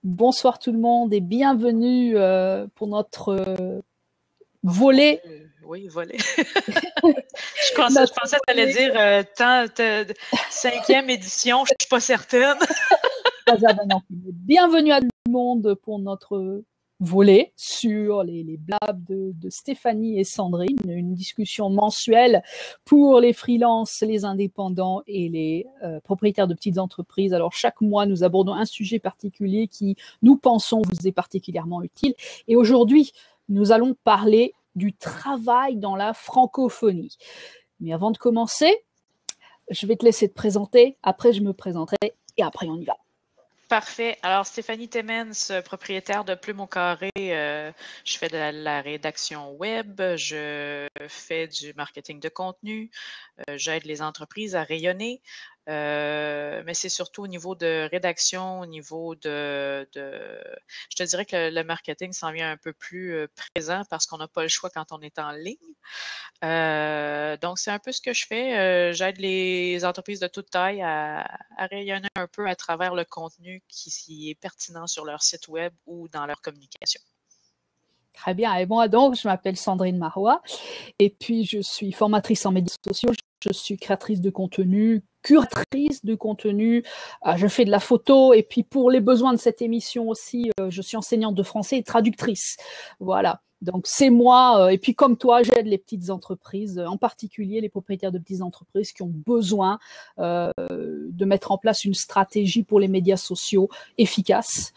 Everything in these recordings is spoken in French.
Bonsoir tout le monde et bienvenue pour notre volet. Oui, volet. Je pensais que tu allais dire cinquième édition, je ne suis pas certaine. Bienvenue à tout le monde pour notre volet sur les blabs de Stéphanie et Sandrine, une discussion mensuelle pour les freelances, les indépendants et les propriétaires de petites entreprises. Alors chaque mois, nous abordons un sujet particulier qui, nous pensons, vous est particulièrement utile. Et aujourd'hui, nous allons parler du travail dans la francophonie. Mais avant de commencer, je vais te laisser te présenter, après je me présenterai et après on y va. Parfait. Alors, Stéphanie Temens, propriétaire de Plume au Carré. Je fais de la rédaction web, je fais du marketing de contenu, j'aide les entreprises à rayonner, mais c'est surtout au niveau de rédaction, au niveau je te dirais que le marketing s'en vient un peu plus présent parce qu'on n'a pas le choix quand on est en ligne. Donc, c'est un peu ce que je fais. J'aide les entreprises de toute taille à rayonner un peu à travers le contenu qui est pertinent sur leur site web ou dans leur communication. Très bien. Et moi, donc, je m'appelle Sandrine Marois et puis je suis formatrice en médias sociaux. Je suis créatrice de contenu, curatrice de contenu. Je fais de la photo et puis pour les besoins de cette émission aussi, je suis enseignante de français et traductrice. Voilà. Donc, c'est moi. Et puis, comme toi, j'aide les petites entreprises, en particulier les propriétaires de petites entreprises qui ont besoin de mettre en place une stratégie pour les médias sociaux efficace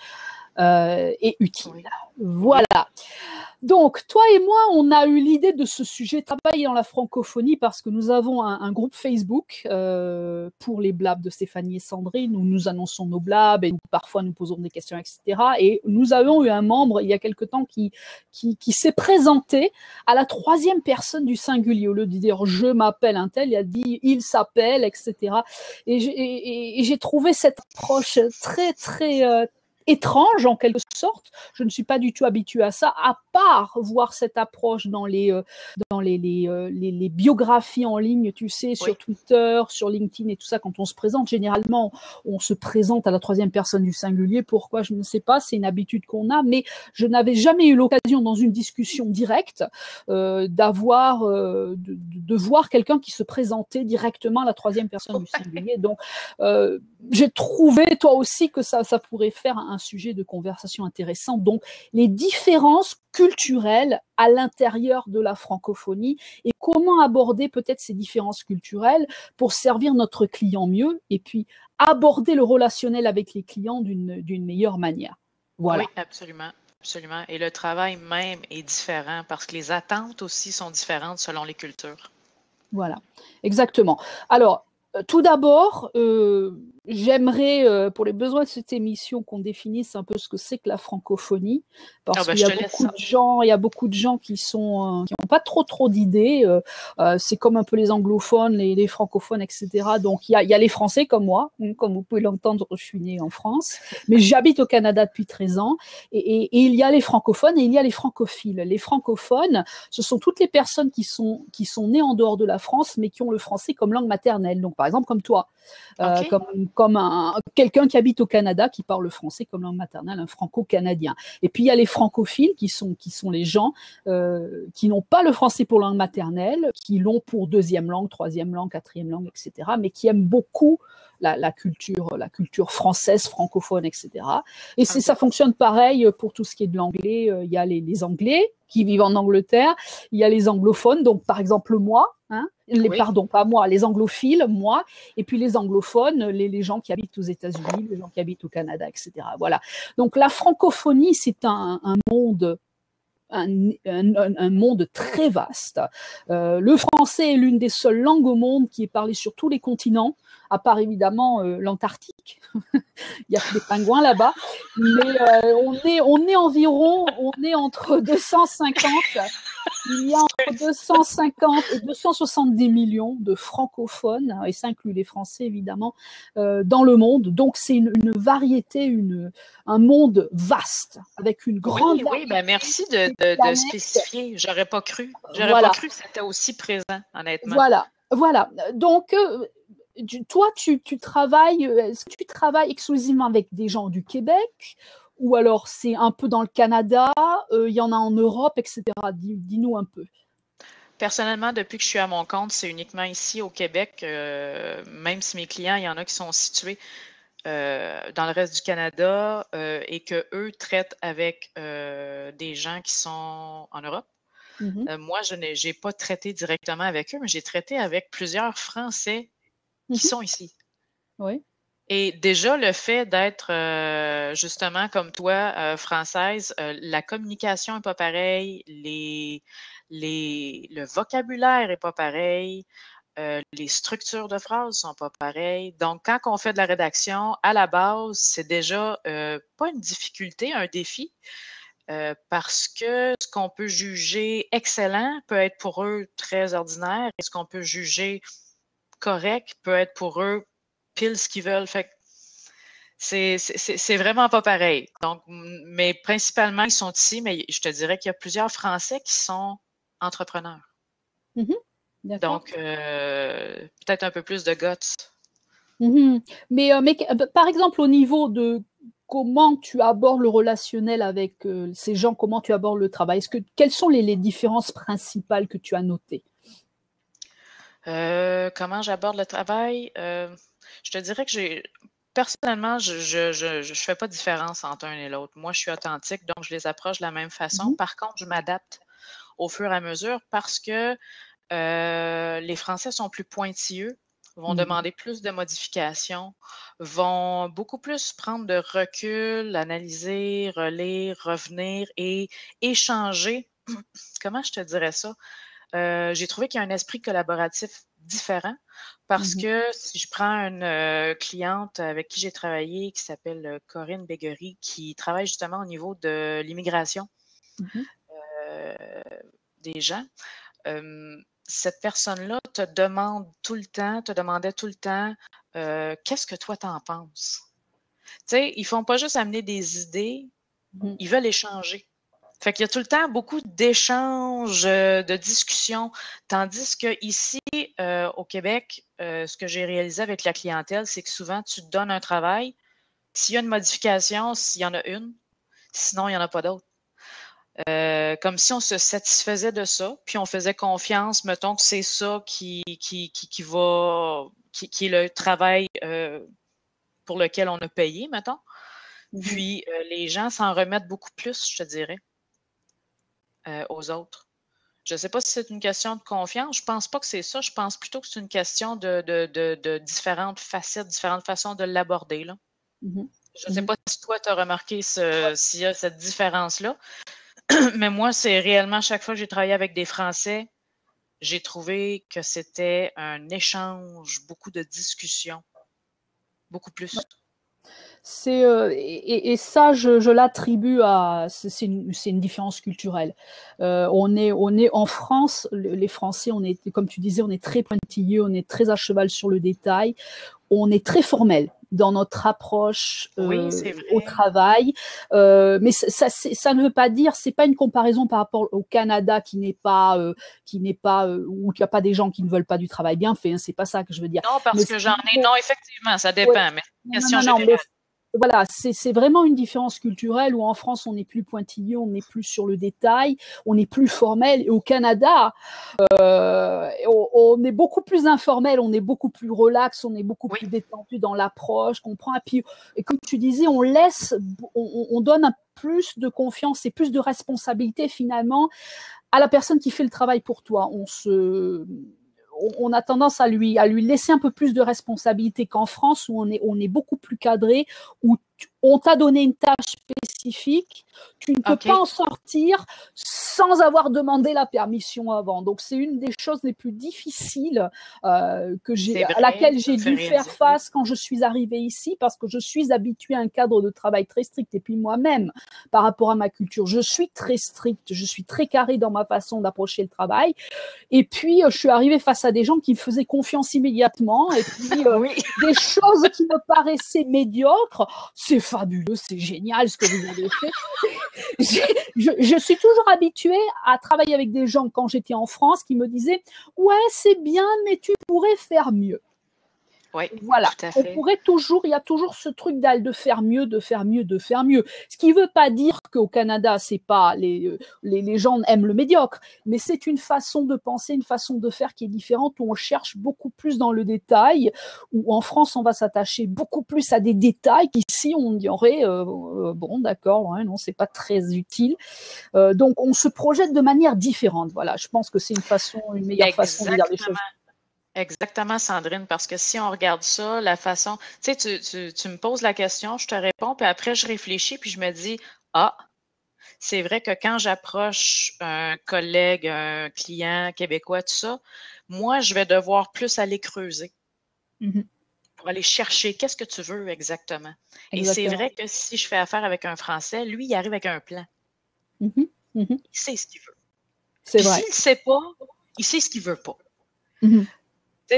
et utile. Oui. Voilà. Donc, toi et moi, on a eu l'idée de ce sujet, travailler dans la francophonie, parce que nous avons un groupe Facebook pour les blabs de Stéphanie et Sandrine, où nous annonçons nos blabs et parfois nous posons des questions, etc. Et nous avons eu un membre, il y a quelque temps, qui s'est présenté à la troisième personne du singulier. Au lieu de dire « je m'appelle un tel », il a dit « il s'appelle », etc. Et j'ai trouvé cette approche très, très étrange en quelque sorte. Je ne suis pas du tout habituée à ça, à part voir cette approche dans les biographies en ligne, tu sais, sur Twitter, sur LinkedIn et tout ça. Quand on se présente, généralement, on se présente à la troisième personne du singulier. Pourquoi? Je ne sais pas, c'est une habitude qu'on a, mais je n'avais jamais eu l'occasion dans une discussion directe de voir quelqu'un qui se présentait directement à la troisième personne du singulier. Donc, j'ai trouvé, toi aussi, que ça pourrait faire un sujet de conversation intéressant. Donc, les différences culturelles à l'intérieur de la francophonie et comment aborder peut-être ces différences culturelles pour servir notre client mieux et puis aborder le relationnel avec les clients d'une meilleure manière. Voilà. Oui, absolument. Absolument. Et le travail même est différent parce que les attentes aussi sont différentes selon les cultures. Voilà, exactement. Alors, tout d'abord, j'aimerais, pour les besoins de cette émission, qu'on définisse un peu ce que c'est que la francophonie, parce qu'il y a beaucoup de gens qui n'ont pas trop d'idées. C'est comme un peu les anglophones, les francophones, etc. Donc, il y a les Français comme moi, comme vous pouvez l'entendre, je suis née en France, mais j'habite au Canada depuis 13 ans, et il y a les francophones et il y a les francophiles. Les francophones, ce sont toutes les personnes qui sont nées en dehors de la France, mais qui ont le français comme langue maternelle. Donc, par exemple, comme toi, comme quelqu'un qui habite au Canada, qui parle le français comme langue maternelle, un franco-canadien. Et puis, il y a les francophiles, qui sont les gens qui n'ont pas le français pour langue maternelle, qui l'ont pour deuxième langue, troisième langue, quatrième langue, etc., mais qui aiment beaucoup la culture française, francophone, etc. Et ça fonctionne pareil pour tout ce qui est de l'anglais. Il y a les Anglais qui vivent en Angleterre, il y a les anglophones, donc par exemple moi, pardon, pas moi, les anglophiles, moi, et puis les anglophones, les gens qui habitent aux États-Unis, les gens qui habitent au Canada, etc. Voilà. Donc la francophonie, c'est un monde très vaste. Le français est l'une des seules langues au monde qui est parlée sur tous les continents, à part évidemment l'Antarctique. Il y a des pingouins là-bas, mais on est entre 250, il y a entre 250 et 270 millions de francophones, et ça inclut les Français évidemment, dans le monde. Donc c'est une variété, un monde vaste, avec une grande Oui, ben merci de spécifier. J'aurais pas cru. Pas cru que c'était aussi présent, honnêtement. Voilà. Donc, toi, tu travailles, est-ce que tu travailles exclusivement avec des gens du Québec ou alors c'est un peu dans le Canada, il y en a en Europe, etc. Dis-nous un peu. Personnellement, depuis que je suis à mon compte, c'est uniquement ici au Québec, même si mes clients, il y en a qui sont situés dans le reste du Canada et qu'eux traitent avec des gens qui sont en Europe. Moi, je n'ai pas traité directement avec eux, mais j'ai traité avec plusieurs Français qui sont ici. Oui. Et déjà, le fait d'être justement comme toi, française, la communication n'est pas pareille, le vocabulaire n'est pas pareil, les structures de phrases sont pas pareilles. Donc, quand on fait de la rédaction, à la base, c'est déjà pas une difficulté, un défi, parce que ce qu'on peut juger excellent peut être pour eux très ordinaire et ce qu'on peut juger correct peut être pour eux pile ce qu'ils veulent. Fait que c'est vraiment pas pareil. Donc, mais principalement, ils sont ici, mais je te dirais qu'il y a plusieurs Français qui sont entrepreneurs. Donc, peut-être un peu plus de guts. Mais par exemple, au niveau de comment tu abordes le relationnel avec ces gens, comment tu abordes le travail, quelles sont les différences principales que tu as notées? Comment j'aborde le travail? Je te dirais que personnellement, je fais pas de différence entre un et l'autre. Moi, je suis authentique, donc je les approche de la même façon. Par contre, je m'adapte au fur et à mesure parce que les Français sont plus pointilleux, vont demander plus de modifications, vont beaucoup plus prendre de recul, analyser, relire, revenir et échanger. Comment je te dirais ça? J'ai trouvé qu'il y a un esprit collaboratif différent parce que si je prends une cliente avec qui j'ai travaillé qui s'appelle Corinne Béguerie, qui travaille justement au niveau de l'immigration des gens, cette personne-là te demandait tout le temps qu'est-ce que toi t'en penses? Tu sais, ils font pas juste amener des idées, ils veulent échanger. Fait qu'il y a tout le temps beaucoup d'échanges, de discussions, tandis que ici, au Québec, ce que j'ai réalisé avec la clientèle, c'est que souvent, tu te donnes un travail. S'il y a une modification, s'il y en a une, sinon, il n'y en a pas d'autre. Comme si on se satisfaisait de ça, puis on faisait confiance, mettons que c'est ça qui est le travail pour lequel on a payé, mettons. Puis les gens s'en remettent beaucoup plus, je te dirais, aux autres. Je ne sais pas si c'est une question de confiance. Je ne pense pas que c'est ça. Je pense plutôt que c'est une question de différentes facettes, différentes façons de l'aborder. Je ne sais pas si toi, tu as remarqué s'il y a cette différence-là. Mais moi, c'est réellement chaque fois que j'ai travaillé avec des Français, j'ai trouvé que c'était un échange, beaucoup de discussions, beaucoup plus. Et ça, je l'attribue à… C'est une différence culturelle. On est en France, les Français, on est, comme tu disais, on est très pointilleux, on est très à cheval sur le détail, on est très formel dans notre approche au travail. Mais ça ne veut pas dire, c'est pas une comparaison par rapport au Canada qui n'est pas où il n'y a pas des gens qui ne veulent pas du travail bien fait. Hein, c'est pas ça que je veux dire. Non, parce que j'en ai. Non, effectivement, ça dépend. Mais question générale. Voilà, c'est vraiment une différence culturelle où en France, on est plus pointilleux, on est plus sur le détail, on est plus formel. Et au Canada, on est beaucoup plus informel, on est beaucoup plus relax, on est beaucoup plus détendu dans l'approche, comprend. Et comme tu disais, on donne plus de confiance et plus de responsabilité finalement à la personne qui fait le travail pour toi. On a tendance à lui laisser un peu plus de responsabilité qu'en France où on est beaucoup plus cadré, où on t'a donné une tâche spécifique, tu ne peux pas en sortir sans avoir demandé la permission avant. Donc, c'est une des choses les plus difficiles à laquelle j'ai dû faire face quand je suis arrivée ici, parce que je suis habituée à un cadre de travail très strict. Et puis moi-même, par rapport à ma culture, je suis très stricte, je suis très carrée dans ma façon d'approcher le travail. Et puis, je suis arrivée face à des gens qui me faisaient confiance immédiatement. Et puis, des choses qui me paraissaient médiocres. C'est fabuleux, c'est génial ce que vous avez fait. Je suis toujours habituée à travailler avec des gens quand j'étais en France qui me disaient « Ouais, c'est bien, mais tu pourrais faire mieux ». Oui, voilà, tout à fait. on pourrait toujours, il y a toujours ce truc de faire mieux, de faire mieux, de faire mieux. Ce qui ne veut pas dire qu'au Canada, c'est pas les gens aiment le médiocre, mais c'est une façon de penser, une façon de faire qui est différente, où on cherche beaucoup plus dans le détail, où en France, on va s'attacher beaucoup plus à des détails qu'ici, on y aurait, bon, d'accord, ouais, non, c'est pas très utile. Donc, on se projette de manière différente. Voilà, je pense que c'est une meilleure façon de dire les choses. Exactement, Sandrine, parce que si on regarde ça, la façon, tu sais, tu me poses la question, je te réponds, puis après je réfléchis, puis je me dis, ah, c'est vrai que quand j'approche un collègue, un client québécois, tout ça, moi, je vais devoir plus aller creuser pour aller chercher qu'est-ce que tu veux exactement. Et c'est vrai que si je fais affaire avec un Français, lui, il arrive avec un plan. Il sait ce qu'il veut. C'est puis vrai. s'il ne sait pas, il sait ce qu'il veut pas.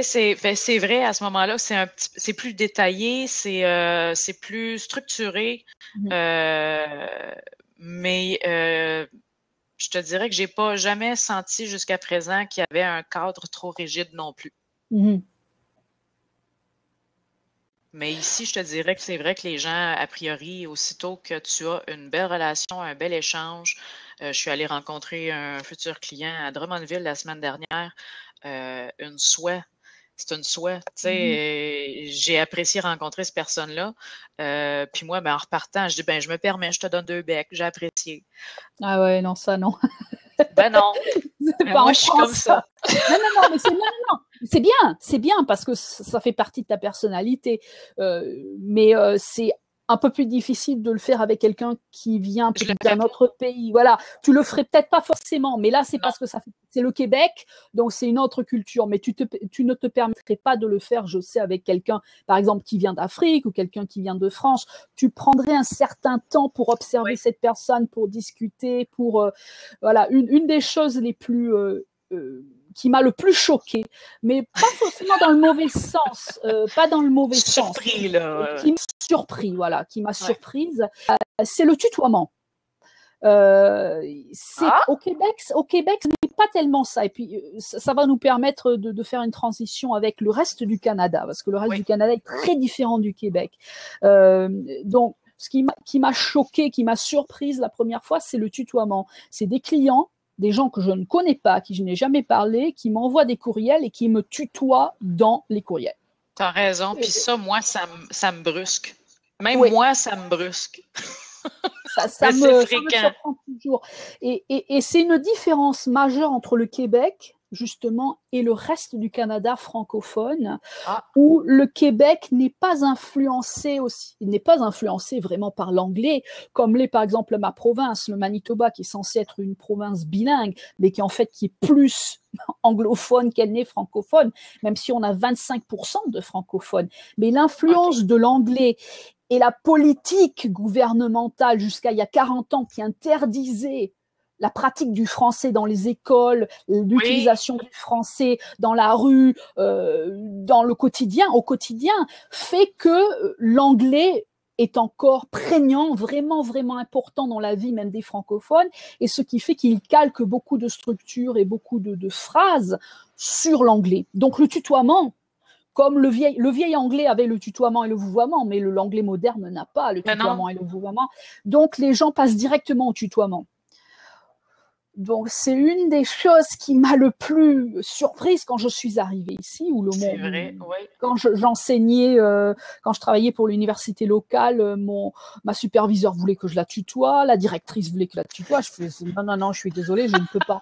C'est vrai, à ce moment-là, c'est plus détaillé, c'est plus structuré, mais je te dirais que j'ai pas jamais senti jusqu'à présent qu'il y avait un cadre trop rigide non plus. Mais ici, je te dirais que c'est vrai que les gens, a priori, aussitôt que tu as une belle relation, un bel échange, je suis allée rencontrer un futur client à Drummondville la semaine dernière, c'est une souhait. Tu sais, j'ai apprécié rencontrer cette personne-là. Puis moi, en repartant, je dis, je me permets, je te donne 2 becs, j'ai apprécié. Ah ouais, non, ça, non. Ben non. Moi, je suis comme ça. Non, mais c'est bien parce que ça fait partie de ta personnalité. Mais c'est un peu plus difficile de le faire avec quelqu'un qui vient d'un autre pays. Voilà, tu le ferais peut-être pas forcément, mais là, c'est parce que c'est le Québec, donc c'est une autre culture. Mais tu ne te permettrais pas de le faire, je sais, avec quelqu'un, par exemple, qui vient d'Afrique ou quelqu'un qui vient de France. Tu prendrais un certain temps pour observer cette personne, pour discuter, pour voilà. Une des choses les plus qui m'a le plus choquée, mais pas forcément dans le mauvais sens, pas dans le mauvais sens. Là. Qui m'a surpris, voilà, qui m'a surprise, c'est le tutoiement. Au Québec, ce n'est pas tellement ça. Et puis, ça va nous permettre de faire une transition avec le reste du Canada, parce que le reste du Canada est très différent du Québec. Donc, ce qui m'a choquée, qui m'a surprise la première fois, c'est le tutoiement. C'est des clients, des gens que je ne connais pas, à qui je n'ai jamais parlé, qui m'envoient des courriels et qui me tutoient dans les courriels. Tu as raison. Puis ça, moi, ça me brusque. Même moi, ça me brusque. Ça me surprend toujours. Et c'est une différence majeure entre le Québec, justement, et le reste du Canada francophone, où le Québec n'est pas influencé vraiment par l'anglais, comme l'est par exemple ma province, le Manitoba, qui est censé être une province bilingue, mais qui est plus anglophone qu'elle n'est francophone, même si on a 25% de francophones. Mais l'influence de l'anglais et la politique gouvernementale jusqu'à il y a 40 ans qui interdisait la pratique du français dans les écoles, l'utilisation du français dans la rue, dans le quotidien, au quotidien, fait que l'anglais est encore prégnant, vraiment, vraiment important dans la vie même des francophones, et ce qui fait qu'il calque beaucoup de structures et beaucoup de phrases sur l'anglais. Donc le tutoiement, comme le vieil anglais avait le tutoiement et le vouvoiement, mais l'anglais moderne n'a pas le tutoiement et le vouvoiement. Donc, les gens passent directement au tutoiement. Donc, c'est une des choses qui m'a le plus surprise quand je suis arrivée ici. Quand j'enseignais, quand je travaillais pour l'université locale, ma superviseure voulait que je la tutoie, la directrice voulait que je la tutoie. Je faisais non, je suis désolée, je ne peux pas.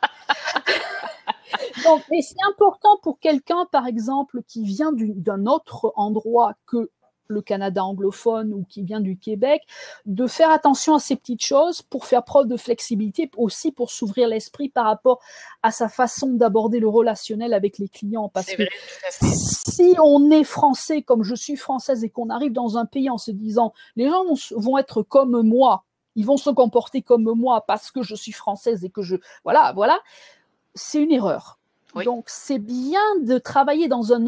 Donc, et c'est important pour quelqu'un, par exemple, qui vient d'un autre endroit que le Canada anglophone ou qui vient du Québec, de faire attention à ces petites choses pour faire preuve de flexibilité, aussi pour s'ouvrir l'esprit par rapport à sa façon d'aborder le relationnel avec les clients. Parce que si on est français comme je suis française et qu'on arrive dans un pays en se disant les gens vont être comme moi, ils vont se comporter comme moi parce que je suis française et que voilà, c'est une erreur. Oui. Donc, c'est bien de travailler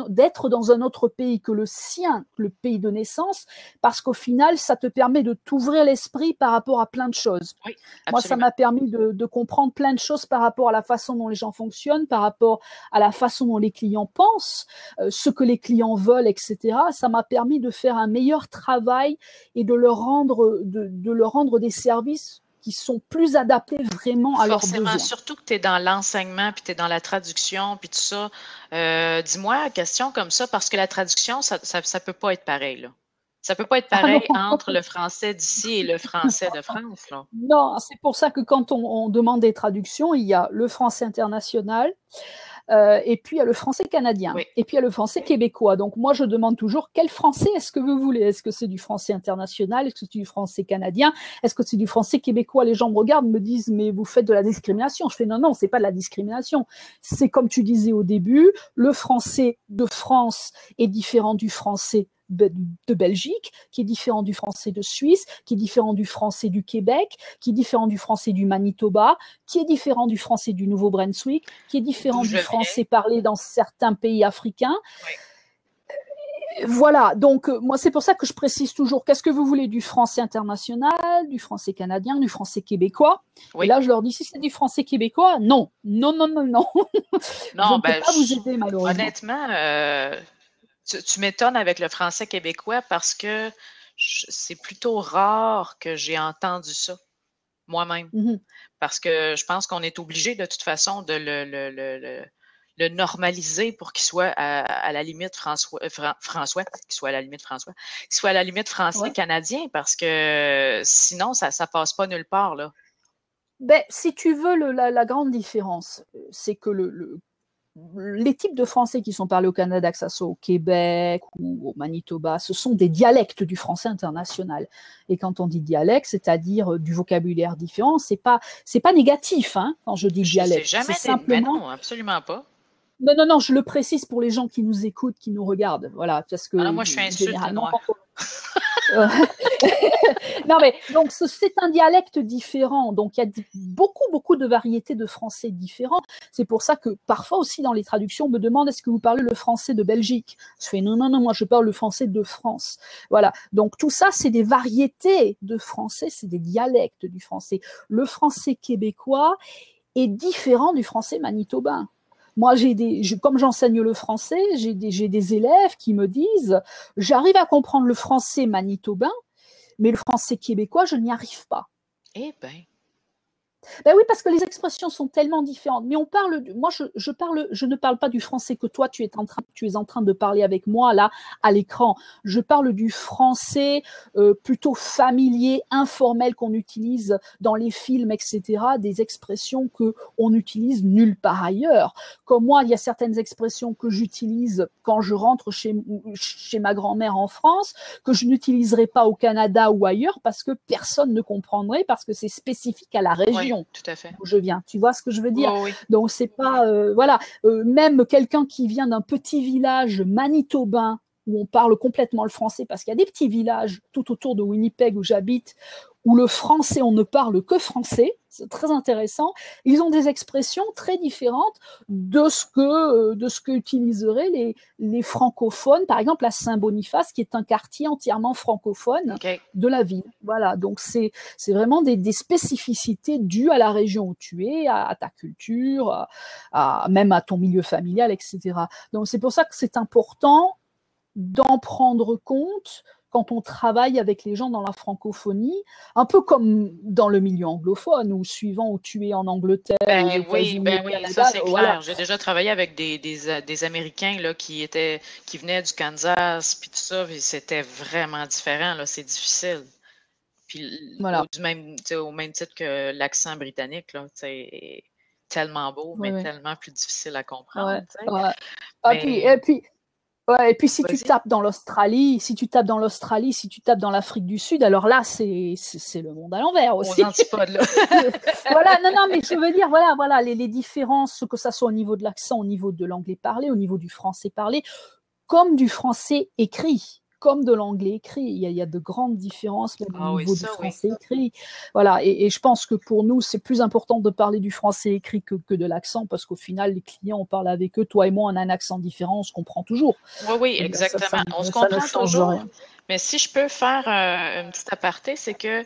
d'être dans un autre pays que le sien, le pays de naissance, parce qu'au final, ça te permet de t'ouvrir l'esprit par rapport à plein de choses. Oui, Moi, ça m'a permis de comprendre plein de choses par rapport à la façon dont les gens fonctionnent, par rapport à la façon dont les clients pensent, ce que les clients veulent, etc. Ça m'a permis de faire un meilleur travail et de leur rendre des services qui sont plus adaptés vraiment à leurs besoins. Forcément, surtout que tu es dans l'enseignement, puis tu es dans la traduction, puis tout ça. Dis-moi, question comme ça, parce que la traduction, ça peut pas être pareil, là. Ça peut pas être pareil entre le français d'ici et le français de France, là. Non, c'est pour ça que quand on demande des traductions, il y a le français international, et puis il y a le français canadien, Oui. et puis il y a le français québécois. Donc moi, je demande toujours quel français est-ce que vous voulez? Est-ce que c'est du français international? Est-ce que c'est du français canadien? Est-ce que c'est du français québécois? Les gens me regardent, me disent, mais vous faites de la discrimination. Je fais non, c'est pas de la discrimination. C'est comme tu disais au début, le français de France est différent du français de Belgique, qui est différent du français de Suisse, qui est différent du français du Québec, qui est différent du français du Manitoba, qui est différent du français du Nouveau-Brunswick, qui est différent du français parlé dans certains pays africains. Oui. Voilà, donc moi c'est pour ça que je précise toujours, qu'est-ce que vous voulez du français international, du français canadien, du français québécois? Oui. Et là je leur dis, si c'est du français québécois, non. Non, je ne peux pas vous aider malheureusement. Honnêtement, tu m'étonnes avec le français québécois parce que c'est plutôt rare que j'ai entendu ça moi-même. Parce que je pense qu'on est obligé de toute façon de le normaliser pour qu'il soit à la limite François, qu'il soit à la limite François, qu'il soit à la limite français canadien, parce que sinon ça passe pas nulle part, là. Ben, si tu veux, la grande différence, c'est que les types de français qui sont parlés au Canada, que ce soit au Québec ou au Manitoba, ce sont des dialectes du français international. Et quand on dit dialecte, c'est-à-dire du vocabulaire différent, c'est pas négatif, hein, quand je dis dialecte. C'est simplement. Non, absolument pas. Non, je le précise pour les gens qui nous écoutent, qui nous regardent, voilà, parce que moi je suis insulte noire. Non, mais donc c'est un dialecte différent, donc il y a beaucoup de variétés de français différents. C'est pour ça que parfois aussi dans les traductions on me demande, est-ce que vous parlez le français de Belgique? Je fais non, moi je parle le français de France. Voilà, donc tout ça c'est des variétés de français, c'est des dialectes du français. Le français québécois est différent du français manitobain. Moi, comme j'enseigne le français, j'ai des élèves qui me disent, j'arrive à comprendre le français manitobain, mais le français québécois, je n'y arrive pas. Eh bien. Ben oui, parce que les expressions sont tellement différentes. Mais moi, je ne parle pas du français que toi, tu es en train de parler avec moi, là, à l'écran. Je parle du français plutôt familier, informel qu'on utilise dans les films, etc. Des expressions qu'on utilise nulle part ailleurs. Comme moi, il y a certaines expressions que j'utilise quand je rentre chez ma grand-mère en France, que je n'utiliserai pas au Canada ou ailleurs, parce que personne ne comprendrait, parce que c'est spécifique à la région. Oui, tout à fait. Où je viens. Tu vois ce que je veux dire? Oui. Donc, c'est pas... voilà. Même quelqu'un qui vient d'un petit village manitobain où on parle complètement le français, parce qu'il y a des petits villages tout autour de Winnipeg où j'habite, où le français, on ne parle que français. C'est très intéressant. Ils ont des expressions très différentes de ce que utiliseraient les francophones, par exemple à Saint-Boniface, qui est un quartier entièrement francophone de la ville. Voilà, donc c'est vraiment des spécificités dues à la région où tu es, à ta culture, même à ton milieu familial, etc. Donc c'est pour ça que c'est important d'en prendre compte quand on travaille avec les gens dans la francophonie, un peu comme dans le milieu anglophone, ou suivant où tu es en Angleterre, aux États-Unis, au Canada, ça c'est clair. J'ai déjà travaillé avec des Américains là, qui venaient du Kansas, puis tout ça, puis c'était vraiment différent, là, c'est difficile. Puis au même titre que l'accent britannique, là, c'est tellement beau, mais tellement plus difficile à comprendre. Et puis si tu tapes dans l'Australie, si tu tapes dans l'Afrique du Sud, alors là, c'est le monde à l'envers aussi. Aux antipodes, là. Voilà, non, mais je veux dire, voilà, les différences, que ça soit au niveau de l'accent, au niveau de l'anglais parlé, au niveau du français parlé, comme du français écrit. comme de l'anglais écrit. Il y a de grandes différences même au niveau du français écrit. Voilà, et je pense que pour nous, c'est plus important de parler du français écrit que de l'accent, parce qu'au final, les clients, on parle avec eux, toi et moi, on a un accent différent, on se comprend toujours. Oui, exactement. On se comprend toujours. Mais si je peux faire une petite aparté, c'est que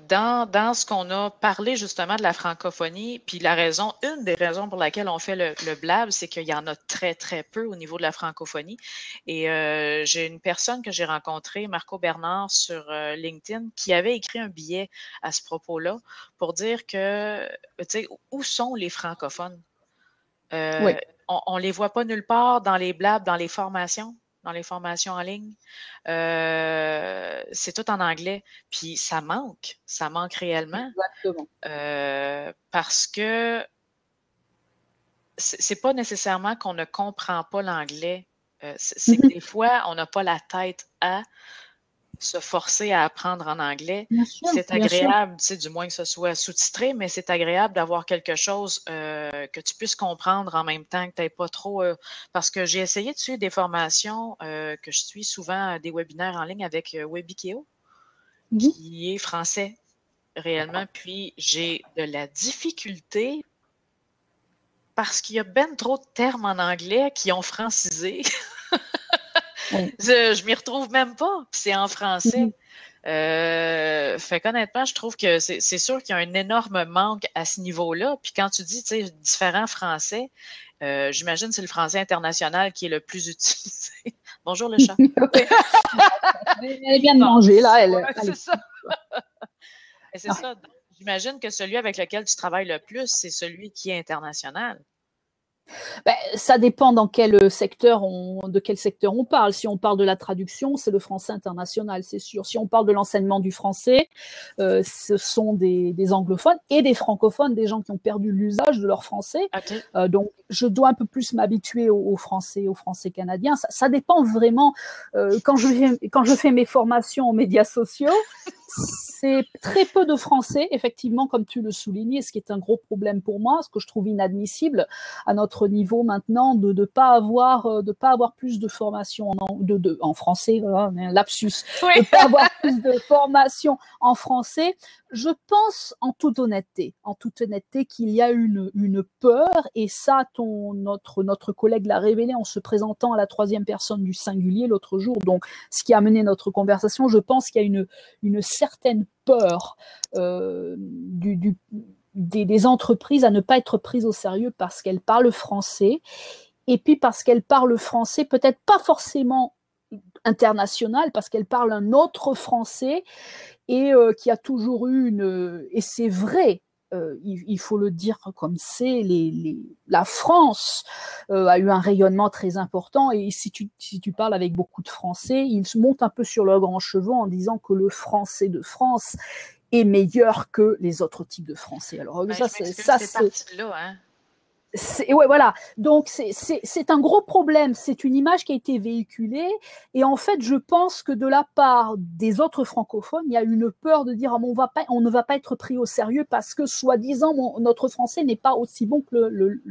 dans ce qu'on a parlé justement de la francophonie, puis une des raisons pour laquelle on fait le blab, c'est qu'il y en a très, très peu au niveau de la francophonie. Et j'ai une personne que j'ai rencontrée, Marco Bernard, sur LinkedIn, qui avait écrit un billet à ce propos-là pour dire que, tu sais, où sont les francophones? Oui. On les voit pas nulle part dans les blabs, dans les formations en ligne. C'est tout en anglais. Puis ça manque réellement. Exactement. Parce que c'est pas nécessairement qu'on ne comprend pas l'anglais. C'est que des fois, on n'a pas la tête à se forcer à apprendre en anglais. C'est agréable, tu sais, du moins que ce soit sous-titré, mais c'est agréable d'avoir quelque chose que tu puisses comprendre en même temps, que tu n'aies pas trop... parce que j'ai essayé de suivre des formations que je suis souvent, des webinaires en ligne avec Webikeo, qui est français réellement, puis j'ai de la difficulté parce qu'il y a ben trop de termes en anglais qui ont francisé. Je m'y retrouve même pas, puis c'est en français. Fait qu'honnêtement, je trouve que c'est sûr qu'il y a un énorme manque à ce niveau-là. Puis quand tu dis, tu sais, différents français, j'imagine que c'est le français international qui est le plus utilisé. Bonjour le chat. Elle vient de manger, là. C'est ça. C'est ça. J'imagine que celui avec lequel tu travailles le plus, c'est celui qui est international. Ben, ça dépend dans quel secteur de quel secteur on parle. Si on parle de la traduction, c'est le français international, c'est sûr. Si on parle de l'enseignement du français, ce sont des anglophones et des francophones, des gens qui ont perdu l'usage de leur français. Donc, je dois un peu plus m'habituer au français canadien. Ça dépend vraiment. Quand je fais mes formations aux médias sociaux, c'est très peu de français, effectivement, comme tu le soulignais, ce qui est un gros problème pour moi, ce que je trouve inadmissible à notre niveau maintenant de ne pas avoir plus de formation en français, voilà, un lapsus, de ne pas avoir plus de formation en français. Je pense en toute honnêteté qu'il y a une peur, et ça, notre collègue l'a révélé en se présentant à la 3e personne du singulier l'autre jour, donc ce qui a mené notre conversation. Je pense qu'il y a une certaine peur des entreprises à ne pas être prises au sérieux parce qu'elles parlent français, et puis parce qu'elles parlent français peut-être pas forcément international, parce qu'elles parlent un autre français, et qui a toujours eu et c'est vrai, il faut le dire comme c'est, la France a eu un rayonnement très important, et si tu parles avec beaucoup de Français, ils se montent un peu sur leurs grands chevaux en disant que le français de France est meilleur que les autres types de français. Alors ça, c'est là, hein. Ouais, voilà. Donc c'est un gros problème. C'est une image qui a été véhiculée, et en fait, je pense que de la part des autres francophones, il y a une peur de dire on ne va pas être pris au sérieux parce que soi-disant notre français n'est pas aussi bon que le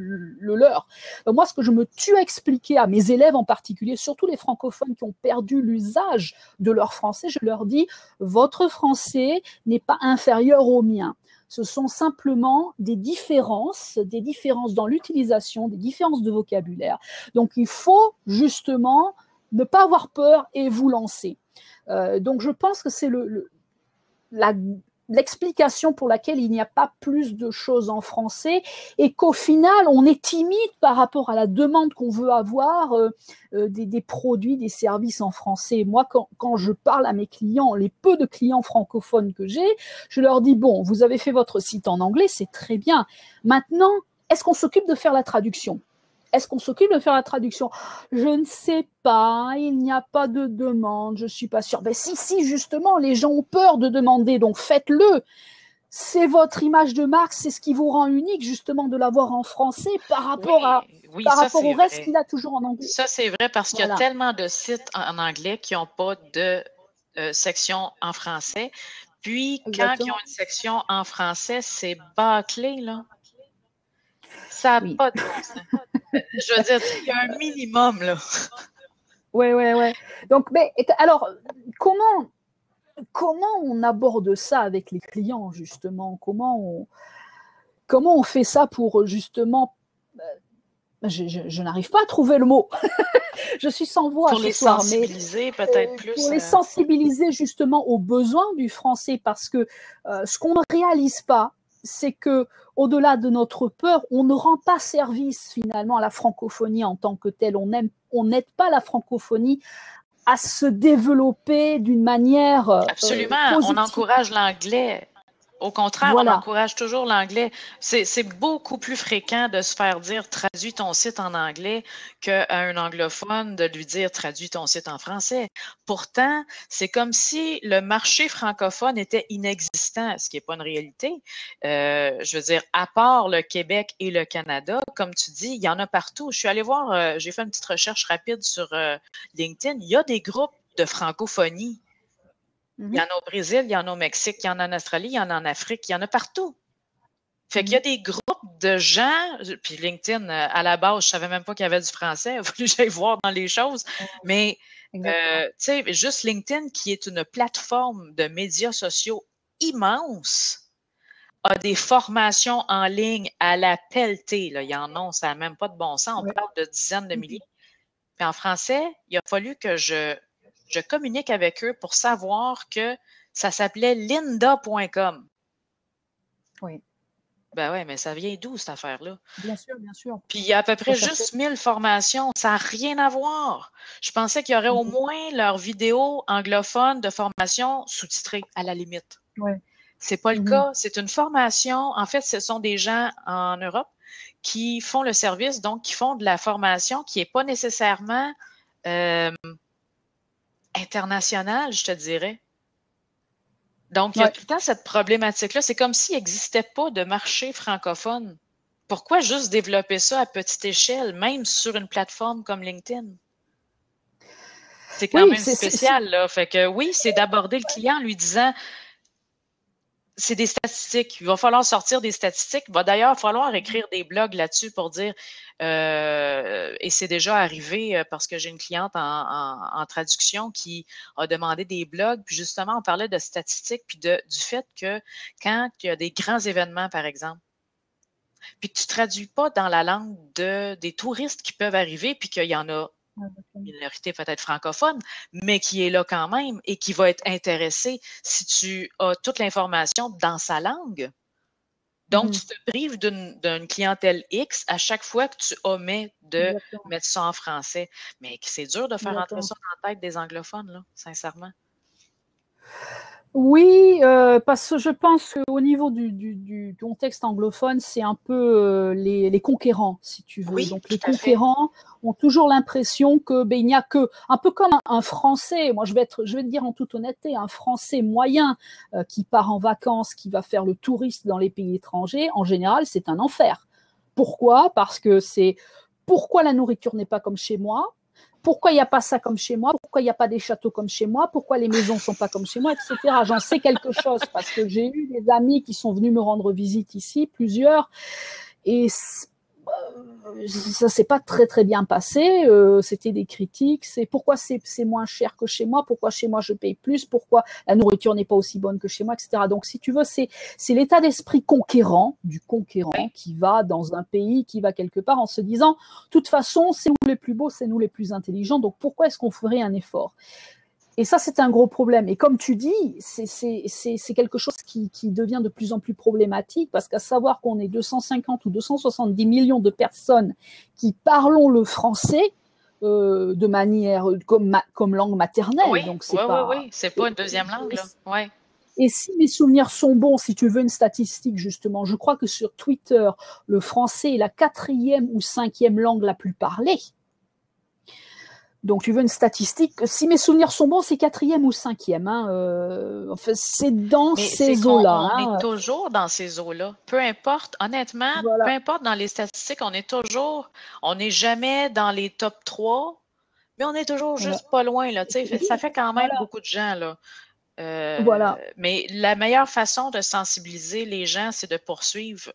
leur. Donc moi, ce que je me tue à expliquer à mes élèves en particulier, surtout les francophones qui ont perdu l'usage de leur français, je leur dis: votre français n'est pas inférieur au mien. Ce sont simplement des différences dans l'utilisation, des différences de vocabulaire. Donc, il faut justement ne pas avoir peur et vous lancer. Donc, je pense que c'est l'explication pour laquelle il n'y a pas plus de choses en français, et qu'au final, on est timide par rapport à la demande qu'on veut avoir des produits, des services en français. Moi, quand je parle à mes clients, les peu de clients francophones que j'ai, je leur dis: bon, vous avez fait votre site en anglais, c'est très bien. Maintenant, est-ce qu'on s'occupe de faire la traduction ? Je ne sais pas, il n'y a pas de demande, je ne suis pas sûre. Ben si, justement, les gens ont peur de demander, donc faites-le. C'est votre image de marque, c'est ce qui vous rend unique, justement, de l'avoir en français par rapport au reste qu'il a toujours en anglais. Ça, c'est vrai, parce qu'il y a tellement de sites en anglais qui n'ont pas de section en français. Puis, quand ils ont une section en français, c'est bâclé, là. Ça n'a pas de bon sens. Je veux dire, il y a un minimum, là. Ouais. Donc, alors, comment on aborde ça avec les clients, justement? Comment on fait ça pour, justement, je n'arrive pas à trouver le mot. Je suis sans voix pour ce les soir, mais sensibiliser peut-être plus. pour les sensibiliser justement aux besoins du français, parce que ce qu'on ne réalise pas, c'est que au-delà de notre peur, on ne rend pas service finalement à la francophonie en tant que telle. On n'aide pas la francophonie à se développer d'une manière Absolument, on positive. encourage l'anglais. Au contraire, on Voilà. encourage toujours l'anglais. C'est beaucoup plus fréquent de se faire dire traduis ton site en anglais qu'à un anglophone de lui dire traduis ton site en français. Pourtant, c'est comme si le marché francophone était inexistant, ce qui n'est pas une réalité. Je veux dire, à part le Québec et le Canada, comme tu dis, il y en a partout. Je suis allée voir, j'ai fait une petite recherche rapide sur LinkedIn. Il y a des groupes de francophonie. Il y en a au Brésil, il y en a au Mexique, il y en a en Australie, il y en a en Afrique, il y en a partout. Fait qu'il y a des groupes de gens, puis LinkedIn, à la base, je savais même pas qu'il y avait du français, il a fallu que j'aille voir dans les choses, mais tu sais, juste LinkedIn, qui est une plateforme de médias sociaux immense, a des formations en ligne à la pelletée, là. Il y en a, ça n'a même pas de bon sens, on parle de dizaines de milliers. Puis en français, il a fallu que je communique avec eux pour savoir que ça s'appelait lynda.com. Oui. Ben ouais, mais ça vient d'où, cette affaire-là? Bien sûr, bien sûr. Puis il y a à peu près juste 1000 formations. Ça n'a rien à voir. Je pensais qu'il y aurait au moins leurs vidéos anglophones de formation sous-titrées, à la limite. Ouais. C'est pas le cas. C'est une formation. En fait, ce sont des gens en Europe qui font le service, donc qui font de la formation qui n'est pas nécessairement internationale, je te dirais. Donc, il y a tout le temps cette problématique-là. C'est comme s'il n'existait pas de marché francophone. Pourquoi juste développer ça à petite échelle, même sur une plateforme comme LinkedIn? C'est quand même spécial, là. Fait que oui, c'est d'aborder le client en lui disant c'est des statistiques. Il va falloir sortir des statistiques. Il va d'ailleurs falloir écrire des blogs là-dessus pour dire, et c'est déjà arrivé parce que j'ai une cliente en traduction qui a demandé des blogs, puis justement, on parlait de statistiques, puis du fait que quand il y a des grands événements, par exemple, puis que tu ne traduis pas dans la langue des touristes qui peuvent arriver, puis qu'il y en a une minorité peut-être francophone, mais qui est là quand même et qui va être intéressé si tu as toute l'information dans sa langue. Donc, tu te prives d'une clientèle X à chaque fois que tu omets de mettre ça en français. Mais c'est dur de faire entrer ça dans la tête des anglophones, là, sincèrement. Oui, parce que je pense qu'au niveau du contexte anglophone, c'est un peu les conquérants, si tu veux. Oui, donc les conquérants ont toujours l'impression que il n'y a que, un peu comme un Français, moi je vais te dire en toute honnêteté, un Français moyen qui part en vacances, qui va faire le touriste dans les pays étrangers, en général, c'est un enfer. Pourquoi? Parce que pourquoi la nourriture n'est pas comme chez moi? Pourquoi il n'y a pas ça comme chez moi? Pourquoi il n'y a pas des châteaux comme chez moi? Pourquoi les maisons ne sont pas comme chez moi, etc. J'en sais quelque chose parce que j'ai eu des amis qui sont venus me rendre visite ici, plusieurs, et ça s'est pas très très bien passé. C'était des critiques. C'est pourquoi c'est moins cher que chez moi, pourquoi chez moi je paye plus, pourquoi la nourriture n'est pas aussi bonne que chez moi, etc. Donc si tu veux, c'est l'état d'esprit conquérant du conquérant qui va dans un pays, qui va quelque part en se disant, de toute façon, c'est nous les plus beaux, c'est nous les plus intelligents. Donc pourquoi est-ce qu'on ferait un effort? Et ça, c'est un gros problème. Et comme tu dis, c'est quelque chose qui devient de plus en plus problématique parce qu'à savoir qu'on est 250 ou 270 millions de personnes qui parlons le français de manière comme langue maternelle. Oui, donc c'est pas une deuxième langue, là. Ouais. Et si mes souvenirs sont bons, si tu veux une statistique justement, je crois que sur Twitter, le français est la 4e ou 5e langue la plus parlée. Donc, tu veux une statistique, si mes souvenirs sont bons, c'est 4e ou 5e. Enfin, c'est dans ces eaux-là. On est toujours dans ces eaux-là. Peu importe, honnêtement, peu importe dans les statistiques, on n'est jamais dans les top 3, mais on est toujours juste pas loin, là. Ça fait quand même beaucoup de gens, là. Mais la meilleure façon de sensibiliser les gens, c'est de poursuivre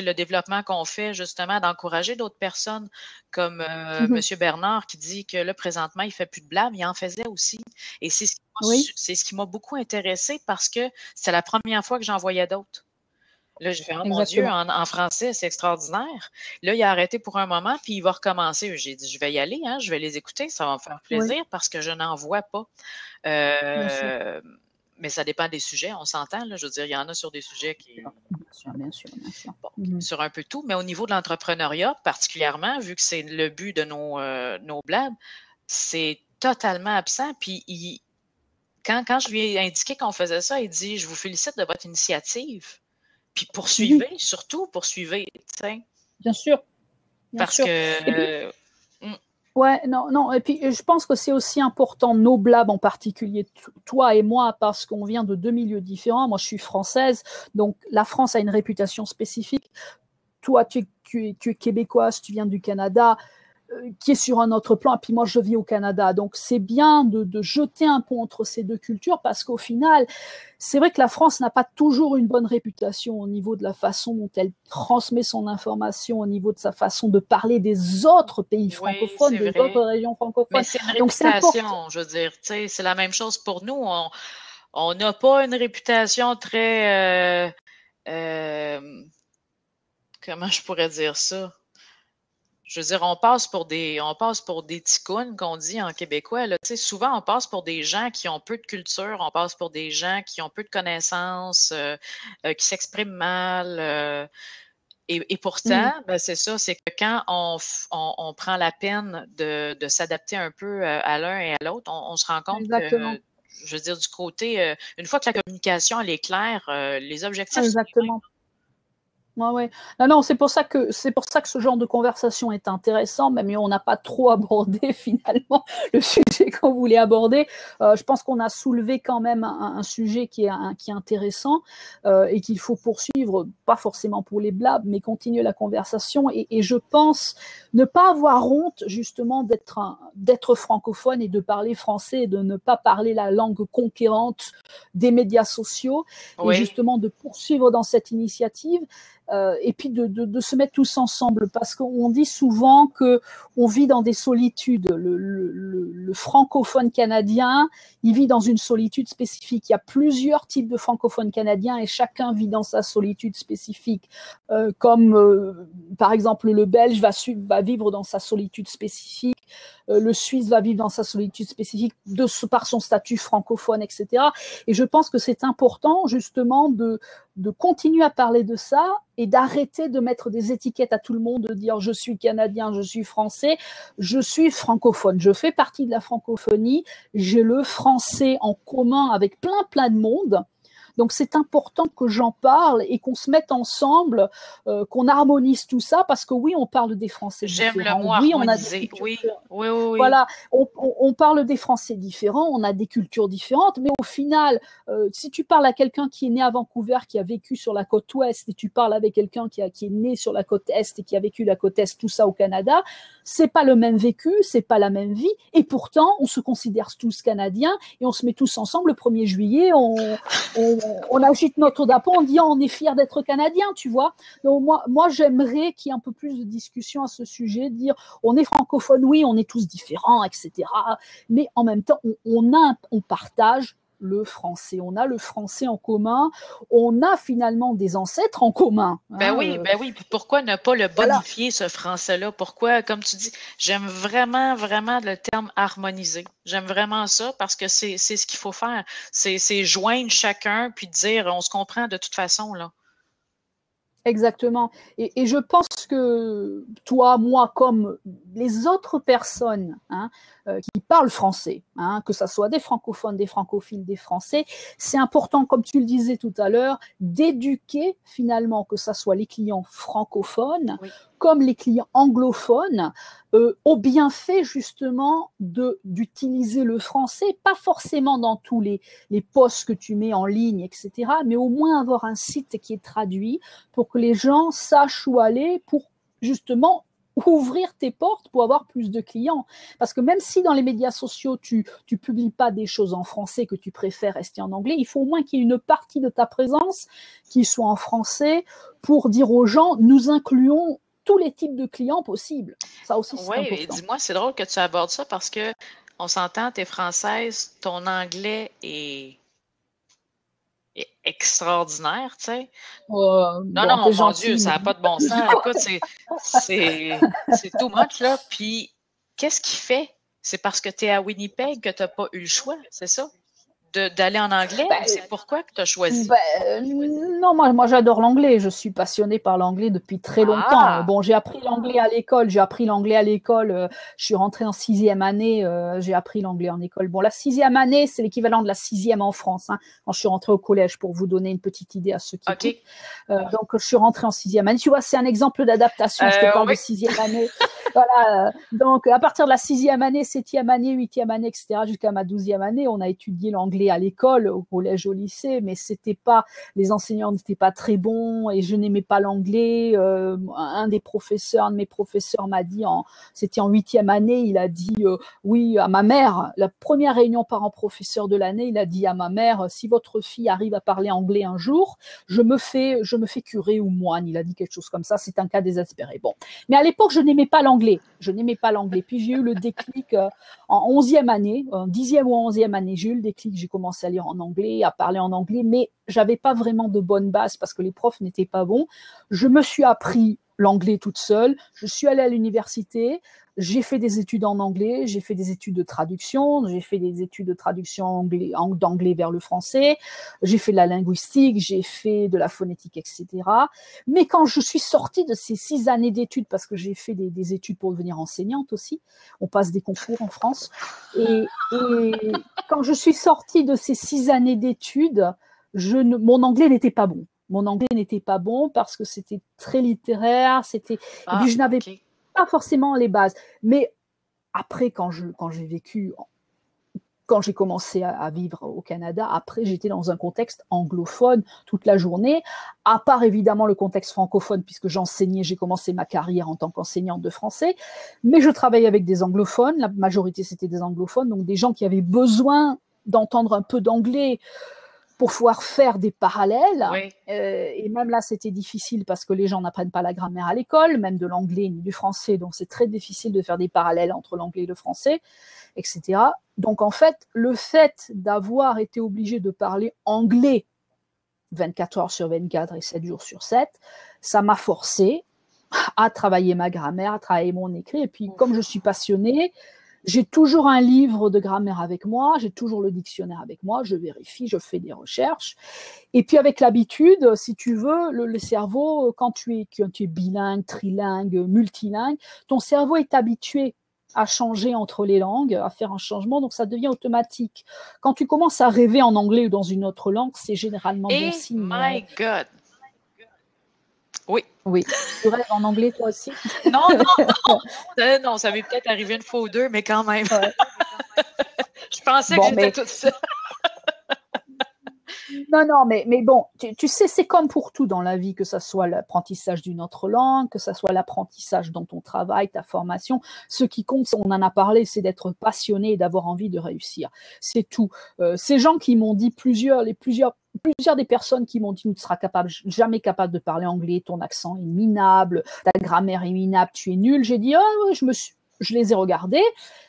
le développement qu'on fait, justement, d'encourager d'autres personnes, comme M. Bernard qui dit que là, présentement, il ne fait plus de blabla, mais il en faisait aussi. Et c'est ce qui m'a beaucoup intéressée parce que c'est la première fois que j'en voyais d'autres. Là, j'ai fait, oh mon Dieu, en français, c'est extraordinaire. Là, il a arrêté pour un moment, puis il va recommencer. J'ai dit, je vais y aller, hein, je vais les écouter, ça va me faire plaisir parce que je n'en vois pas. Mais ça dépend des sujets, on s'entend. Je veux dire, il y en a sur des sujets qui… Bien sûr. Bon, sur un peu tout, mais au niveau de l'entrepreneuriat, particulièrement, vu que c'est le but de nos blabs, c'est totalement absent. Puis, quand je lui ai indiqué qu'on faisait ça, il dit, je vous félicite de votre initiative. Puis poursuivez, surtout poursuivez, tu sais. Bien sûr. Parce que… Ouais, non. Et puis, je pense que c'est aussi important, nos blabs en particulier, toi et moi, parce qu'on vient de deux milieux différents. Moi, je suis française, donc la France a une réputation spécifique. Toi, tu es québécoise, tu viens du Canada, qui est sur un autre plan, et puis moi je vis au Canada, donc c'est bien de jeter un pont entre ces deux cultures, parce qu'au final, c'est vrai que la France n'a pas toujours une bonne réputation au niveau de la façon dont elle transmet son information, au niveau de sa façon de parler des autres pays francophones, des autres régions francophones. Mais c'est une réputation, je veux dire, tu sais, c'est la même chose pour nous, on n'a pas une réputation très… comment je pourrais dire ça? Je veux dire, on passe pour des ticounes qu'on dit en québécois. Là. Souvent, on passe pour des gens qui ont peu de culture, on passe pour des gens qui ont peu de connaissances, qui s'expriment mal. Et pourtant, ben, c'est ça, c'est que quand on prend la peine de s'adapter un peu à l'un et à l'autre, on se rend compte que, je veux dire, du côté, une fois que la communication elle est claire, les objectifs sont les mêmes. Ouais. Non, c'est pour ça que ce genre de conversation est intéressant, même si on n'a pas trop abordé finalement le sujet qu'on voulait aborder. Je pense qu'on a soulevé quand même un sujet qui est intéressant et qu'il faut poursuivre, pas forcément pour les blabs, mais continuer la conversation. Et je pense ne pas avoir honte justement d'être francophone et de parler français et de ne pas parler la langue conquérante des médias sociaux et justement de poursuivre dans cette initiative. Et puis de se mettre tous ensemble, parce qu'on dit souvent qu'on vit dans des solitudes. Le francophone canadien, il vit dans une solitude spécifique. Il y a plusieurs types de francophones canadiens et chacun vit dans sa solitude spécifique. Comme par exemple le Belge va vivre dans sa solitude spécifique, le Suisse va vivre dans sa solitude spécifique par son statut francophone, etc. Et je pense que c'est important justement de continuer à parler de ça et d'arrêter de mettre des étiquettes à tout le monde, de dire je suis canadien, je suis français, je suis francophone, je fais partie de la francophonie, j'ai le français en commun avec plein de monde. Donc c'est important que j'en parle et qu'on se mette ensemble, qu'on harmonise tout ça, parce que oui, on parle des Français différents. J'aime le mot harmoniser, oui. Voilà, on parle des Français différents, on a des cultures différentes, mais au final, si tu parles à quelqu'un qui est né à Vancouver, qui a vécu sur la côte ouest, et tu parles avec quelqu'un qui est né sur la côte est et qui a vécu la côte est, tout ça au Canada, c'est pas le même vécu, c'est pas la même vie, et pourtant, on se considère tous Canadiens, et on se met tous ensemble le 1er juillet, on agite notre drapeau en disant on est fiers d'être Canadiens, tu vois. Donc moi j'aimerais qu'il y ait un peu plus de discussion à ce sujet, de dire on est francophone, oui, on est tous différents, etc. Mais en même temps, on partage le français. On a le français en commun. On a finalement des ancêtres en commun. Ben oui. Pourquoi ne pas le bonifier, ce français-là? Pourquoi, comme tu dis, j'aime vraiment le terme harmoniser. J'aime vraiment ça parce que c'est ce qu'il faut faire. C'est joindre chacun puis dire on se comprend de toute façon, là. Exactement. Et je pense que toi, moi, comme les autres personnes qui parlent français, que ce soit des francophones, des francophiles, des Français, c'est important, comme tu le disais tout à l'heure, d'éduquer finalement, que ce soit les clients francophones, comme les clients anglophones, au bienfait justement d'utiliser le français, pas forcément dans tous les posts que tu mets en ligne, etc., mais au moins avoir un site qui est traduit pour que les gens sachent où aller pour justement ouvrir tes portes pour avoir plus de clients. Parce que même si dans les médias sociaux, tu publies pas des choses en français, que tu préfères rester en anglais, il faut au moins qu'il y ait une partie de ta présence qui soit en français pour dire aux gens, nous incluons tous les types de clients possibles. Ça aussi, c'est important. Oui, dis-moi, c'est drôle que tu abordes ça parce que on s'entend, tu es française, ton anglais est extraordinaire, tu sais. Non, non, mon Dieu, ça n'a pas de bon sens. Écoute, c'est too much, là. Puis, qu'est-ce qui fait? C'est parce que tu es à Winnipeg que tu n'as pas eu le choix, c'est ça? D'aller en anglais? C'est pourquoi que tu as choisi? Non, moi j'adore l'anglais. Je suis passionnée par l'anglais depuis très longtemps. Bon, j'ai appris l'anglais à l'école. Je suis rentrée en 6e année. J'ai appris l'anglais en école. Bon, la 6e année, c'est l'équivalent de la 6e en France. Hein, quand je suis rentrée au collège, pour vous donner une petite idée à ceux qui écoutent. Donc, je suis rentrée en 6e année. Tu vois, c'est un exemple d'adaptation. Je te parle de 6e année. Voilà. Donc, à partir de la 6e année, 7e année, 8e année, etc., jusqu'à ma 12e année, on a étudié l'anglais à l'école, au collège, au lycée, mais c'était pas, les enseignants n'étaient pas très bons et je n'aimais pas l'anglais. Un de mes professeurs m'a dit, c'était en 8e année, il a dit oui à ma mère, la première réunion parents-professeurs de l'année, il a dit à ma mère, si votre fille arrive à parler anglais un jour, je me fais curé ou moine. Il a dit quelque chose comme ça, c'est un cas désespéré. Bon, mais à l'époque, je n'aimais pas l'anglais. Puis j'ai eu le déclic en 11e année, en 10e ou 11e année, j'ai eu le déclic, j'ai commencé à lire en anglais, à parler en anglais, mais j'avais pas vraiment de bonnes bases parce que les profs n'étaient pas bons. Je me suis appris l'anglais toute seule, je suis allée à l'université, j'ai fait des études en anglais, j'ai fait des études de traduction, j'ai fait des études de traduction d'anglais vers le français, j'ai fait de la linguistique, j'ai fait de la phonétique, etc. Mais quand je suis sortie de ces 6 années d'études, parce que j'ai fait des études pour devenir enseignante aussi, on passe des concours en France, et quand je suis sortie de ces 6 années d'études, mon anglais n'était pas bon. Mon anglais n'était pas bon parce que c'était très littéraire, et puis je n'avais pas forcément les bases. Mais après, quand j'ai commencé à vivre au Canada, après, j'étais dans un contexte anglophone toute la journée, à part évidemment le contexte francophone, puisque j'ai commencé ma carrière en tant qu'enseignante de français, mais je travaillais avec des anglophones, la majorité c'était des anglophones, donc des gens qui avaient besoin d'entendre un peu d'anglais pour pouvoir faire des parallèles. Oui. Et même là, c'était difficile parce que les gens n'apprennent pas la grammaire à l'école, même de l'anglais ni du français. Donc, c'est très difficile de faire des parallèles entre l'anglais et le français, etc. Donc, en fait, le fait d'avoir été obligé de parler anglais 24 heures sur 24 et 7 jours sur 7, ça m'a forcé à travailler ma grammaire, à travailler mon écrit. Et puis, comme je suis passionnée, j'ai toujours un livre de grammaire avec moi, j'ai toujours le dictionnaire avec moi, je vérifie, je fais des recherches. Et puis avec l'habitude, si tu veux, le cerveau, quand tu es bilingue, trilingue, multilingue, ton cerveau est habitué à changer entre les langues, à faire un changement, donc ça devient automatique. Quand tu commences à rêver en anglais ou dans une autre langue, c'est généralement bon signe. My God! Oui. Oui. Tu rêves en anglais, toi aussi? Non, ça m'est peut-être arrivé une fois ou deux, mais quand même. Ouais. Je pensais que j'étais toute seule. Non, mais bon, tu sais, c'est comme pour tout dans la vie, que ça soit l'apprentissage d'une autre langue, que ça soit l'apprentissage dans ton travail, ta formation. Ce qui compte, on en a parlé, c'est d'être passionné et d'avoir envie de réussir. C'est tout. Ces gens qui m'ont dit plusieurs des personnes qui m'ont dit, tu ne seras jamais capable de parler anglais, ton accent est minable, ta grammaire est minable, tu es nul. J'ai dit, je les ai regardés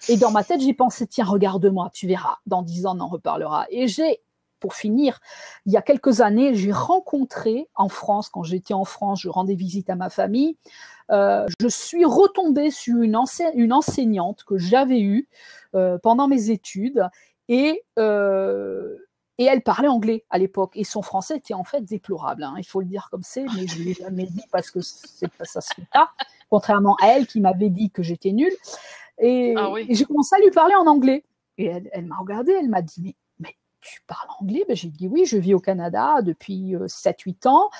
et dans ma tête, j'ai pensé, tiens, regarde-moi, tu verras, dans 10 ans, on en reparlera. Et pour finir, il y a quelques années, j'ai rencontré en France, quand j'étais en France, je rendais visite à ma famille, je suis retombée sur une enseignante que j'avais eue pendant mes études et elle parlait anglais à l'époque et son français était en fait déplorable, hein, il faut le dire comme c'est, mais je ne l'ai jamais dit parce que ça se fait pas, contrairement à elle qui m'avait dit que j'étais nulle. Et j'ai commencé à lui parler en anglais et elle m'a regardée, elle m'a dit mais tu parles anglais? Ben, j'ai dit oui, je vis au Canada depuis 7-8 ans,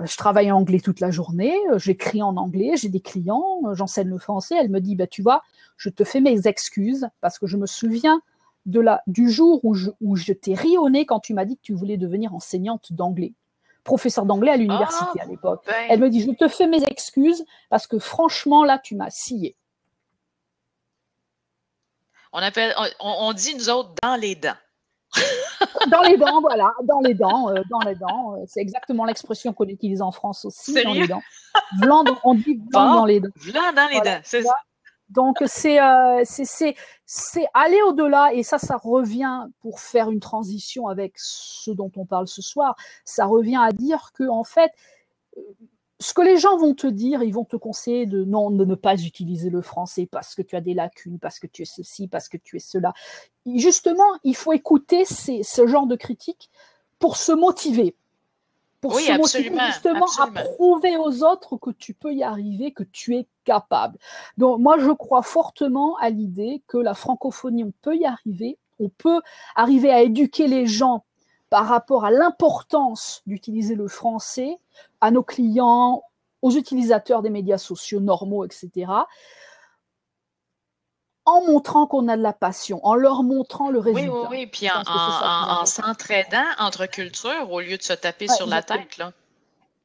je travaille en anglais toute la journée, j'écris en anglais, j'ai des clients, j'enseigne le français. Elle me dit, ben, tu vois, je te fais mes excuses parce que je me souviens du jour où je t'ai ri au nez quand tu m'as dit que tu voulais devenir enseignante d'anglais. professeure d'anglais à l'université à l'époque. Elle me dit, je te fais mes excuses parce que franchement, là, tu m'as scié. On dit, nous autres, dans les dents. Dans les dents, voilà, dans les dents. C'est exactement l'expression qu'on utilise en France aussi, sérieux? dans les dents. Vlan, on dit vlan dans les dents. Vlan dans les dents, c'est ça. Donc, c'est aller au-delà, et ça revient, pour faire une transition avec ce dont on parle ce soir, ça revient à dire que, en fait, ce que les gens vont te dire, ils vont te conseiller de ne pas utiliser le français parce que tu as des lacunes, parce que tu es ceci, parce que tu es cela. Justement, il faut écouter ce genre de critiques pour se motiver. Pour se motiver justement à prouver aux autres que tu peux y arriver, que tu es capable. Donc moi, je crois fortement à l'idée que la francophonie, on peut y arriver, on peut arriver à éduquer les gens par rapport à l'importance d'utiliser le français, à nos clients, aux utilisateurs des médias sociaux normaux, etc., en montrant qu'on a de la passion, en leur montrant le résultat. Oui, puis en s'entraidant entre cultures au lieu de se taper sur la tête, là.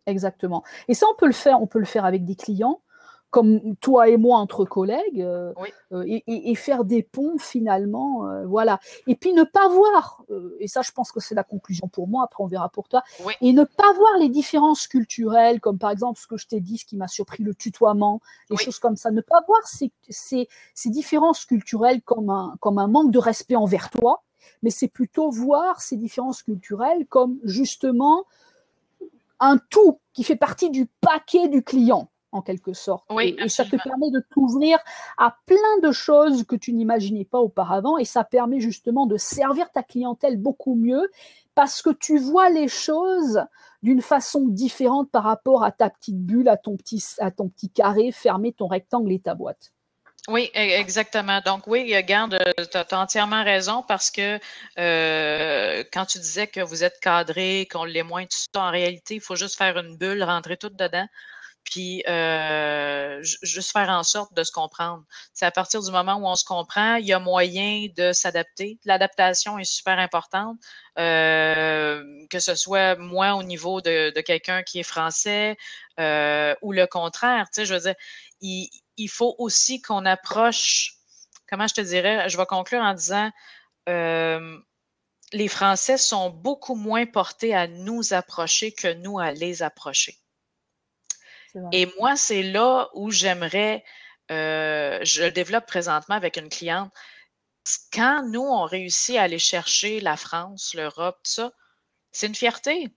Exactement. Et ça, on peut le faire avec des clients, comme toi et moi entre collègues, et faire des ponts finalement, voilà. Et puis ne pas voir, et ça je pense que c'est la conclusion pour moi, après on verra pour toi, et ne pas voir les différences culturelles, comme par exemple ce que je t'ai dit, ce qui m'a surpris, le tutoiement, des choses comme ça, ne pas voir ces différences culturelles comme un manque de respect envers toi, mais c'est plutôt voir ces différences culturelles comme justement un tout qui fait partie du paquet du client, en quelque sorte. Et ça te permet de t'ouvrir à plein de choses que tu n'imaginais pas auparavant, et ça permet justement de servir ta clientèle beaucoup mieux parce que tu vois les choses d'une façon différente par rapport à ta petite bulle, à ton petit carré fermé, ton rectangle et ta boîte. Oui, exactement. Donc oui, garde, tu as entièrement raison parce que quand tu disais que vous êtes cadré, qu'on l'est moins, tout ça, en réalité, il faut juste faire une bulle, rentrer tout dedans, puis juste faire en sorte de se comprendre. C'est à partir du moment où on se comprend, il y a moyen de s'adapter. L'adaptation est super importante, que ce soit moi au niveau de quelqu'un qui est français ou le contraire. Tu sais, je veux dire, il faut aussi qu'on approche, comment je te dirais, je vais conclure en disant, les Français sont beaucoup moins portés à nous approcher que nous à les approcher. Et moi, c'est là où j'aimerais, je le développe présentement avec une cliente. Quand nous, on réussit à aller chercher la France, l'Europe, tout ça, c'est une fierté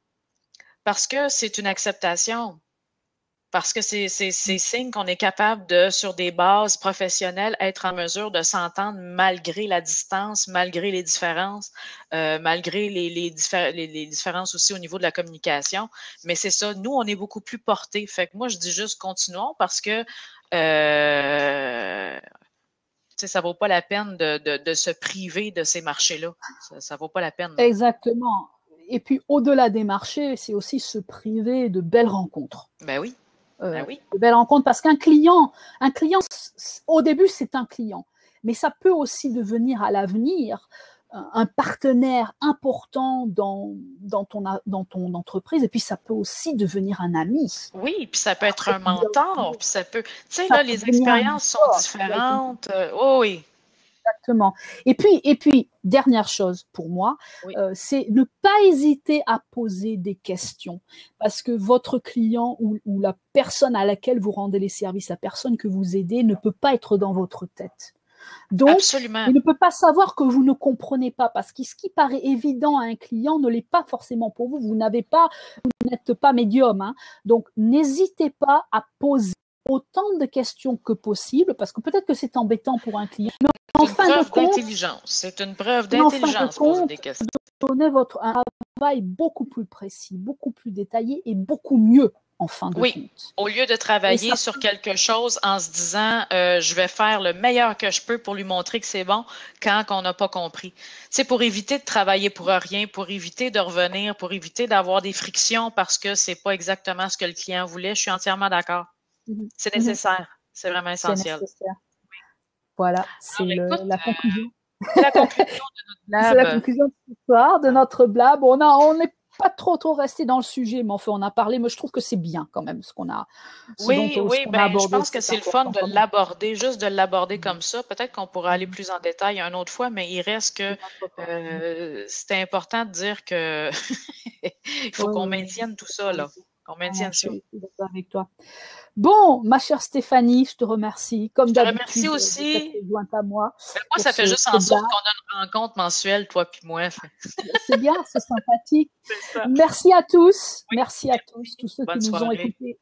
parce que c'est une acceptation. Parce que c'est signe qu'on est capable de, sur des bases professionnelles, être en mesure de s'entendre malgré la distance, malgré les différences, malgré les différences aussi au niveau de la communication. Mais c'est ça, nous, on est beaucoup plus portés. Fait que moi, je dis juste continuons parce que ça vaut pas la peine de se priver de ces marchés-là. Ça vaut pas la peine. Là. Exactement. Et puis, au-delà des marchés, c'est aussi se priver de belles rencontres. Ben oui. De belles rencontres, parce qu'un client, au début, c'est un client, mais ça peut aussi devenir à l'avenir un partenaire important dans ton entreprise, et puis ça peut aussi devenir un ami. Oui, puis ça peut être un mentor, puis ça peut... Tu sais, là, les expériences sont différentes. Oui. Exactement. Et puis, dernière chose pour moi, c'est ne pas hésiter à poser des questions, parce que votre client ou la personne à laquelle vous rendez les services, la personne que vous aidez, ne peut pas être dans votre tête. Donc, absolument. Il ne peut pas savoir que vous ne comprenez pas, parce que ce qui paraît évident à un client ne l'est pas forcément pour vous. Vous n'êtes pas médium. Hein. Donc, n'hésitez pas à poser autant de questions que possible, parce que peut-être que c'est embêtant pour un client. Mais en fin de compte, c'est une preuve d'intelligence poser des questions. Donnez un travail beaucoup plus précis, beaucoup plus détaillé et beaucoup mieux en fin de compte. Au lieu de travailler sur quelque chose en se disant je vais faire le meilleur que je peux pour lui montrer que c'est bon quand on n'a pas compris. C'est pour éviter de travailler pour rien, pour éviter de revenir, pour éviter d'avoir des frictions parce que c'est pas exactement ce que le client voulait. Je suis entièrement d'accord. C'est nécessaire. C'est vraiment essentiel. Voilà, c'est la conclusion. C'est la conclusion de notre blab. C'est la conclusion de ce soir, de notre blab. On est pas trop rester dans le sujet, mais enfin, on a parlé, mais je trouve que c'est bien quand même ce qu'on a. Oui, je pense que c'est le fun de l'aborder, juste de l'aborder comme ça. Peut-être qu'on pourra aller plus en détail une autre fois, mais il reste que c'est important de dire que il faut qu'on maintienne tout ça, là. Qu'on maintienne ça. Je suis d'accord avec toi. Bon, ma chère Stéphanie, je te remercie. Comme d'habitude, je te remercie aussi. Jointe à moi. Moi, ça fait juste en sorte qu'on a une rencontre mensuelle, toi puis moi. C'est bien, c'est sympathique. Merci à tous. Merci à tous ceux qui nous ont écoutés.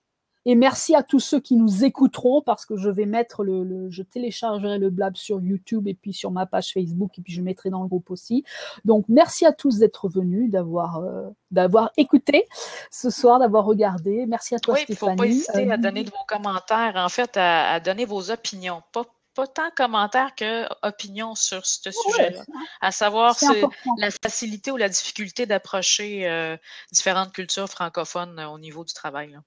Et merci à tous ceux qui nous écouteront, parce que je vais mettre je téléchargerai le blab sur YouTube et puis sur ma page Facebook, et puis je mettrai dans le groupe aussi. Donc, merci à tous d'être venus, d'avoir écouté ce soir, d'avoir regardé. Merci à toi, Stéphanie. Il ne faut pas hésiter à donner de vos commentaires, en fait, à donner vos opinions. Pas tant commentaires que opinions sur ce sujet-là. À savoir la facilité ou la difficulté d'approcher différentes cultures francophones au niveau du travail. Là.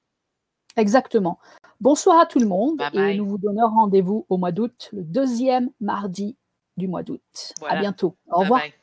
Exactement. Bonsoir à tout le monde. Bye bye. Et nous vous donnons rendez-vous au mois d'août, le 2e mardi du mois d'août. Voilà. À bientôt. Au revoir. Bye bye.